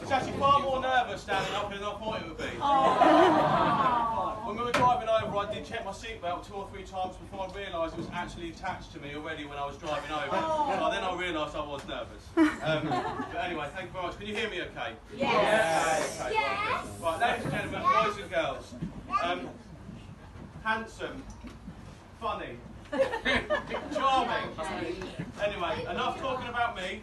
It's actually far more nervous standing up here than I thought it would be. When we were driving over, I did check my seatbelt 2 or 3 times before I realised it was actually attached to me already when I was driving over. So then I realised I was nervous. But anyway, thank you very much. Can you hear me okay? Yes. Okay, Yes. right, ladies and gentlemen, boys and girls. Handsome, funny, charming. Anyway, enough talking about me.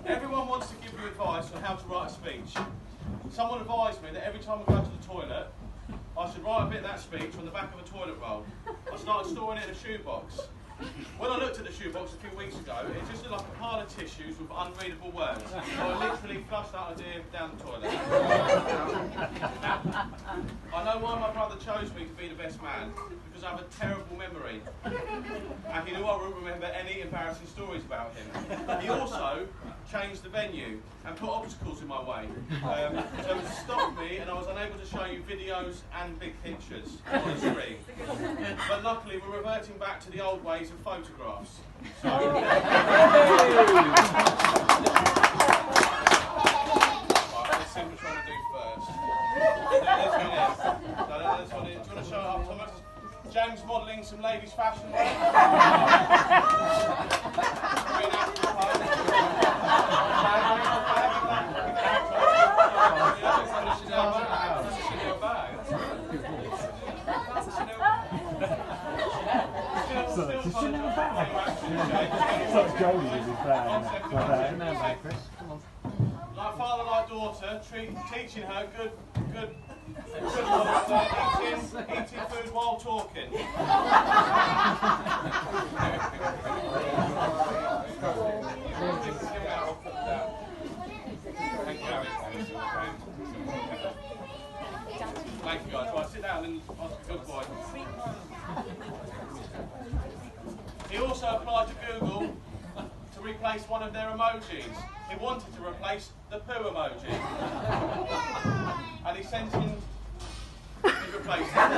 Everyone wants to give you advice on how to write a speech. Someone advised me that every time I go to the toilet, I should write a bit of that speech on the back of a toilet roll. I started storing it in a shoebox. When I looked at the shoebox a few weeks ago, it just looked like a pile of tissues with unreadable words. So I literally flushed that idea down the toilet. I know why my brother chose me to be the best man, because I have a terrible memory. And he knew I wouldn't remember any embarrassing stories about him. He also changed the venue and put obstacles in my way. So it stopped me and I was unable to show you videos and big pictures on the screen. But luckily we're reverting back to the old ways of photographs. So, right, let's see what we're trying to do first. This one is. So this one is. Do you want to show it up, Thomas? James modelling some ladies' fashion wear. Like father, like daughter, teaching her good eating food while talking. Thank you guys. Right, sit down and ask a good boy. He also applied to Google to replace one of their emojis. He wanted to replace the poo emoji. And he sent in his replacement.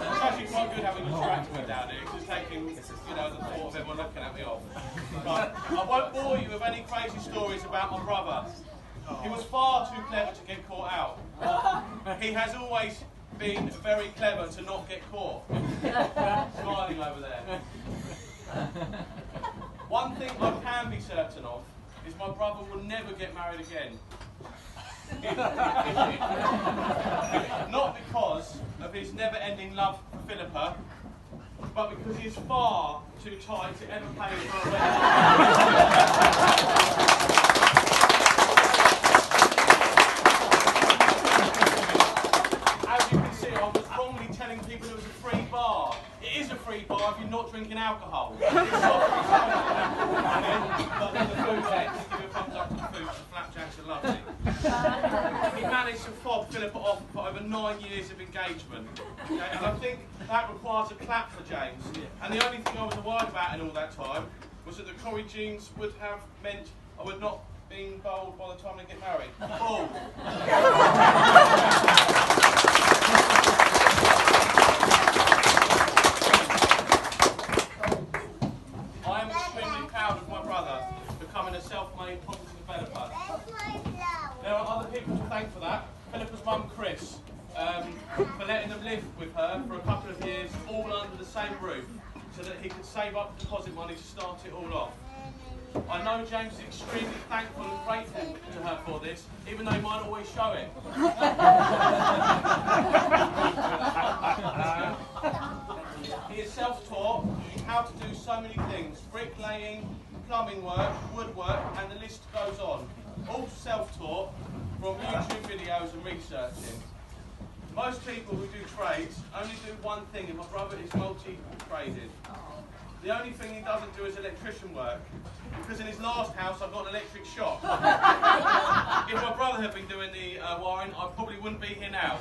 It's actually quite good having interacted with down here, because it's taking, the thought of everyone looking at me off. Right, I won't bore you with any crazy stories about my brother. He was far too clever to get caught out. He has always been very clever to not get caught. Smiling over there. One thing I can be certain of is my brother will never get married again. Not because of his never-ending love for Philippa, but because he is far too tight to ever pay for a wedding. As you can see, I was wrongly telling people it was a free bar. It is a free bar if you're not drinking alcohol. But then the food heads give you a thumbs up to the food, the flapjacks are lovely. He managed to fob Philippa off for over 9 years of engagement. Okay? And I think that requires a clap for James. And the only thing I was worried about in all that time was that the Corrie jeans would have meant I would not be bowled by the time they get married. Bald. I am extremely proud of my brother becoming a self-made property developer. There are other people to thank for that. Philippa's mum, Chris, for letting them live with her for a couple of years, all under the same roof, so that he could save up deposit money to start it all off. I know James is extremely thankful and grateful to her for this, even though he might not always show it. He is self-taught how to do so many things: bricklaying, plumbing work, woodwork, and the list goes on. All self-taught from YouTube videos and researching. Most people who do trades only do one thing, and my brother is multi-traded. The only thing he doesn't do is electrician work, because in his last house I've got an electric shock. If my brother had been doing the wiring, I probably wouldn't be here now.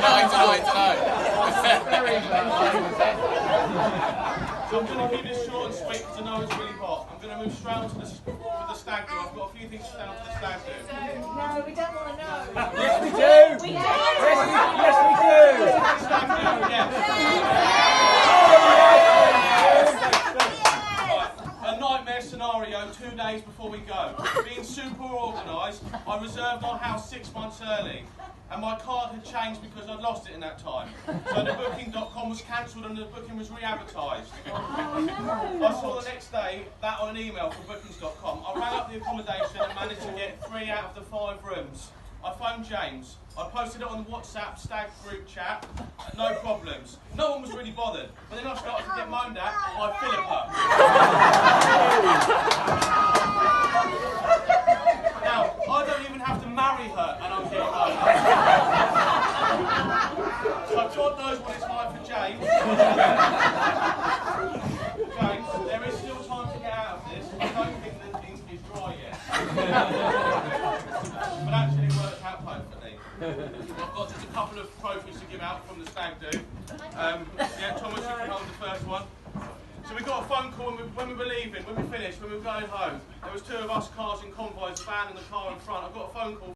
So I'm going to keep this short and sweet because I know it's really hot. I'm going to move straight on to the stag do. I've got a few things to say on to the stag do. No, we don't want to know. Yes, we do. We do. Yes, we do. Stag do, yes. Right, a nightmare scenario 2 days before we go. Being super organised, I reserved our house 6 months early. And my card had changed because I'd lost it in that time. So the booking.com was cancelled and the booking was re-advertised. I saw the next day that on an email from bookings.com. I rang up the accommodation and managed to get 3 out of the 5 rooms. I phoned James. I posted it on the WhatsApp stag group chat. No problems. No one was really bothered. But then I started to get moaned at by Philippa. Now, I don't even have to marry her and I'm getting moaned at. So God knows what it's like for James. James, there is still time to get out of this. I don't think the ink is dry yet. But actually it worked out perfectly. I've got just a couple of trophies to give out from the stag do. Yeah, Thomas, you can hold the first one. So we got a phone call when we were leaving, when we finished, when we were going home. There was 2 of us cars in convoys, a van in the car in front. I got a phone call